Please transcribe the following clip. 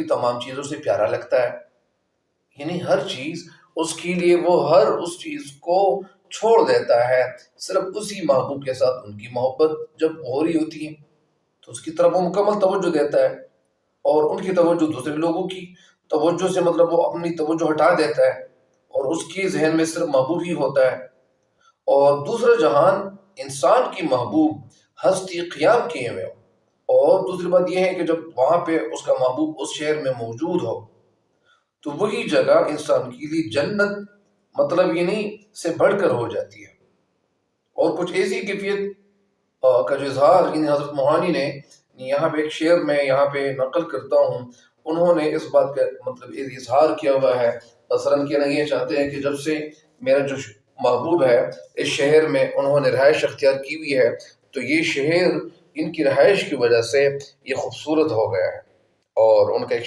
تمام چیزوں سے پیارا لگتا ہے، یعنی ہر چیز اس کے لیے وہ ہر اس چیز کو چھوڑ دیتا ہے، صرف اسی محبوب کے ساتھ ان کی محبت جب ہو رہی ہوتی ہے تو اس کی طرف وہ مکمل توجہ دیتا ہے، اور ان کی توجہ دوسرے لوگوں کی توجہ سے مطلب وہ اپنی توجہ ہٹا دیتا ہے، اور اس کے ذہن میں صرف محبوب ہی ہوتا ہے۔ اور دوسرا جہان انسان کی محبوب ہستی قیام کیے ہوئے ہو، اور دوسری بات یہ ہے کہ جب وہاں پہ اس کا محبوب اس شہر میں موجود ہو تو وہی جگہ انسان کے لیے جنت مطلب یہ نہیں سے بڑھ کر ہو جاتی ہے۔ اور کچھ ایسی کیفیت کا جو اظہار حضرت موہانی نے یہاں پہ ایک شعر میں یہاں پہ نقل کرتا ہوں، انہوں نے اس بات کا مطلب اظہار کیا ہوا ہے، مثلاً کہنا یہ چاہتے ہیں کہ جب سے میرا جو محبوب ہے اس شہر میں انہوں نے رہائش اختیار کی ہوئی ہے تو یہ شہر ان کی رہائش کی وجہ سے یہ خوبصورت ہو گیا ہے۔ اور ان کا ایک